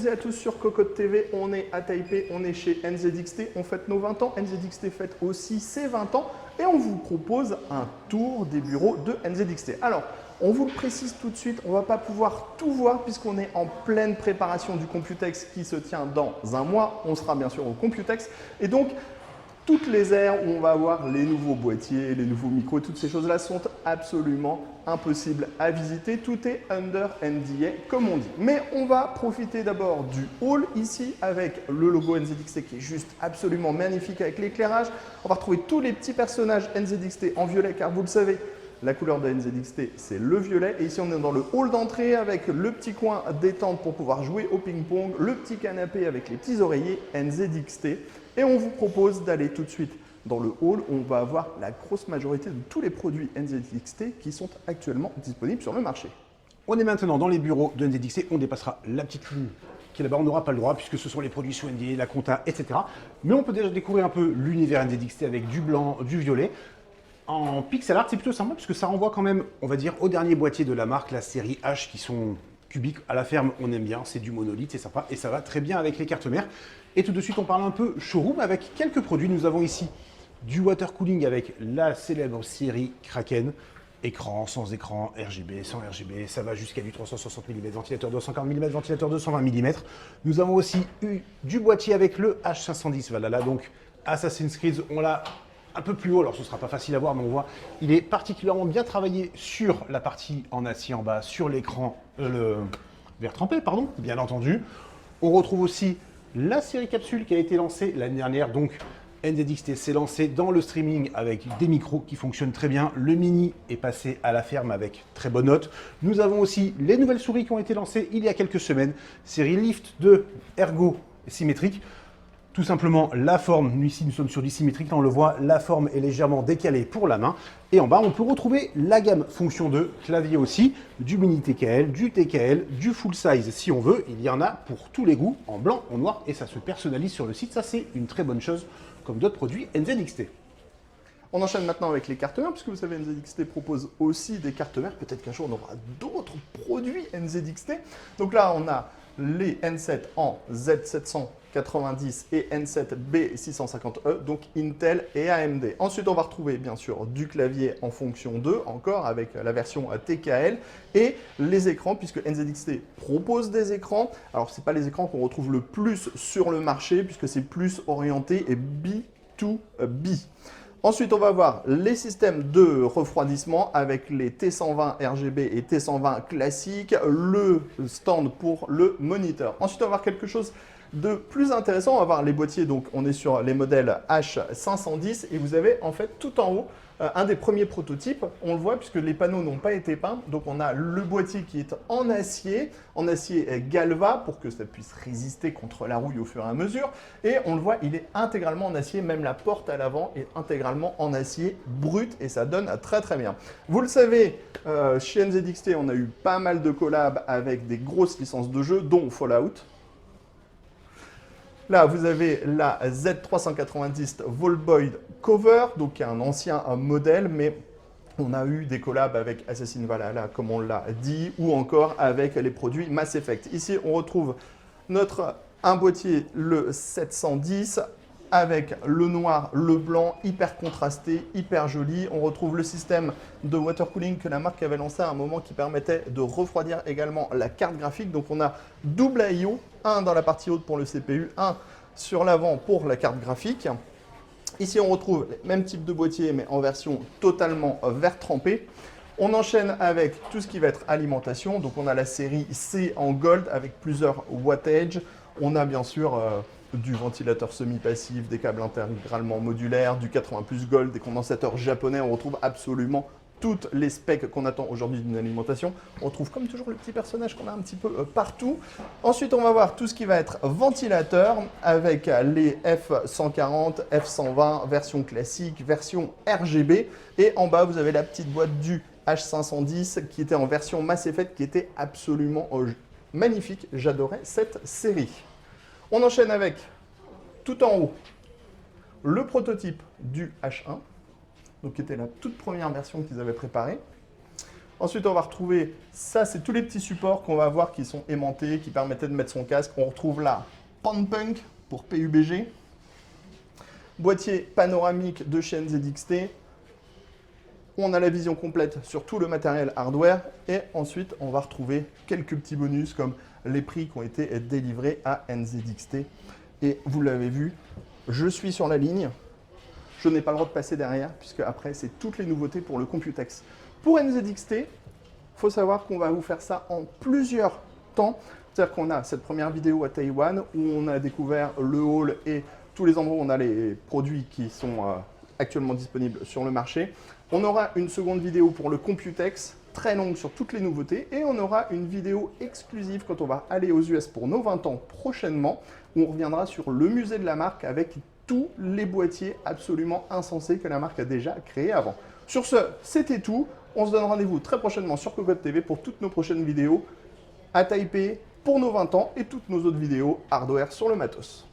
à tous sur Cocotte TV, on est à Taipei, on est chez NZXT, on fête nos 20 ans, NZXT fête aussi ses 20 ans et on vous propose un tour des bureaux de NZXT. Alors, on vous le précise tout de suite, on ne va pas pouvoir tout voir puisqu'on est en pleine préparation du Computex qui se tient dans un mois. On sera bien sûr au Computex et donc toutes les aires où on va avoir les nouveaux boîtiers, les nouveaux micros, toutes ces choses-là sont absolument impossibles à visiter. Tout est under NDA, comme on dit. Mais on va profiter d'abord du hall ici avec le logo NZXT qui est juste absolument magnifique avec l'éclairage. On va retrouver tous les petits personnages NZXT en violet car vous le savez, la couleur de NZXT, c'est le violet. Et ici, on est dans le hall d'entrée avec le petit coin détente pour pouvoir jouer au ping-pong, le petit canapé avec les petits oreillers NZXT. Et on vous propose d'aller tout de suite dans le hall où on va avoir la grosse majorité de tous les produits NZXT qui sont actuellement disponibles sur le marché. On est maintenant dans les bureaux de NZXT, on dépassera la petite ligne qui est là-bas, on n'aura pas le droit puisque ce sont les produits sous NDA, la compta, etc. Mais on peut déjà découvrir un peu l'univers NZXT avec du blanc, du violet. En pixel art, c'est plutôt sympa puisque ça renvoie quand même, on va dire, au dernier boîtier de la marque, la série H, qui sont cubiques. À la ferme, on aime bien, c'est du monolithe, c'est sympa et ça va très bien avec les cartes mères. Et tout de suite, on parle un peu showroom avec quelques produits. Nous avons ici du water cooling avec la célèbre série Kraken. Écran, sans écran, RGB, sans RGB, ça va jusqu'à du 360 mm, ventilateur 240 mm, ventilateur 220 mm. Nous avons aussi eu du boîtier avec le H510 Valhalla, donc Assassin's Creed, on l'a un peu plus haut, alors ce ne sera pas facile à voir, mais on voit, il est particulièrement bien travaillé sur la partie en acier en bas, sur l'écran, le verre trempé, pardon, bien entendu. On retrouve aussi la série capsule qui a été lancée l'année dernière, donc NZXT s'est lancé dans le streaming avec des micros qui fonctionnent très bien. Le mini est passé à la ferme avec très bonne note. Nous avons aussi les nouvelles souris qui ont été lancées il y a quelques semaines, série Lift 2 Ergo symétrique. Tout simplement, la forme, nous ici nous sommes sur du symétrique, là on le voit, la forme est légèrement décalée pour la main. Et en bas, on peut retrouver la gamme fonction 2, clavier aussi, du mini TKL, du TKL, du full size si on veut. Il y en a pour tous les goûts, en blanc, en noir, et ça se personnalise sur le site. Ça, c'est une très bonne chose, comme d'autres produits NZXT. On enchaîne maintenant avec les cartes mères, puisque vous savez, NZXT propose aussi des cartes mères. Peut-être qu'un jour, on aura d'autres produits NZXT. Donc là, on a les N7 en Z790 et N7 B650E, donc Intel et AMD. Ensuite, on va retrouver bien sûr du clavier en fonction 2, encore avec la version TKL, et les écrans, puisque NZXT propose des écrans. Alors, ce n'est pas les écrans qu'on retrouve le plus sur le marché, puisque c'est plus orienté B2B. Ensuite, on va voir les systèmes de refroidissement avec les T120 RGB et T120 classiques, le stand pour le moniteur. Ensuite, on va voir quelque chose de plus intéressant. On va voir les boîtiers, donc on est sur les modèles H510 et vous avez en fait tout en haut un des premiers prototypes. On le voit puisque les panneaux n'ont pas été peints. Donc on a le boîtier qui est en acier Galva pour que ça puisse résister contre la rouille au fur et à mesure. Et on le voit, il est intégralement en acier, même la porte à l'avant est intégralement en acier brut et ça donne très très bien. Vous le savez, chez NZXT, on a eu pas mal de collabs avec des grosses licences de jeux, dont Fallout. Là, vous avez la Z390 Volboid Cover, donc qui est un ancien modèle, mais on a eu des collabs avec Assassin's Valhalla, comme on l'a dit, ou encore avec les produits Mass Effect. Ici, on retrouve un boîtier, le 710, avec le noir, le blanc, hyper contrasté, hyper joli. On retrouve le système de water cooling que la marque avait lancé à un moment qui permettait de refroidir également la carte graphique. Donc on a double I/O, un dans la partie haute pour le CPU, un sur l'avant pour la carte graphique. Ici on retrouve le même type de boîtier mais en version totalement verre trempé. On enchaîne avec tout ce qui va être alimentation. Donc on a la série C en gold avec plusieurs wattages. On a bien sûr du ventilateur semi-passif, des câbles intégralement modulaires, du 80 plus gold, des condensateurs japonais. On retrouve absolument toutes les specs qu'on attend aujourd'hui d'une alimentation. On retrouve comme toujours le petit personnage qu'on a un petit peu partout. Ensuite, on va voir tout ce qui va être ventilateur avec les F140, F120, version classique, version RGB. Et en bas, vous avez la petite boîte du H510 qui était en version Mass Effect, qui était absolument magnifique. J'adorais cette série. On enchaîne avec, tout en haut, le prototype du H1, donc qui était la toute première version qu'ils avaient préparée. Ensuite, on va retrouver, ça c'est tous les petits supports qu'on va voir qui sont aimantés, qui permettaient de mettre son casque. On retrouve là Panpunk pour PUBG, boîtier panoramique de chez NZXT. On a la vision complète sur tout le matériel hardware. Et ensuite, on va retrouver quelques petits bonus comme les prix qui ont été délivrés à NZXT. Et vous l'avez vu, je suis sur la ligne. Je n'ai pas le droit de passer derrière, puisque après, c'est toutes les nouveautés pour le Computex. Pour NZXT, il faut savoir qu'on va vous faire ça en plusieurs temps. C'est-à-dire qu'on a cette première vidéo à Taïwan, où on a découvert le hall et tous les endroits où on a les produits qui sont actuellement disponibles sur le marché. On aura une seconde vidéo pour le Computex, très longue sur toutes les nouveautés. Et on aura une vidéo exclusive quand on va aller aux US pour nos 20 ans prochainement, où on reviendra sur le musée de la marque avec tous les boîtiers absolument insensés que la marque a déjà créés avant. Sur ce, c'était tout. On se donne rendez-vous très prochainement sur Cocotte TV pour toutes nos prochaines vidéos à Taipei pour nos 20 ans et toutes nos autres vidéos hardware sur le matos.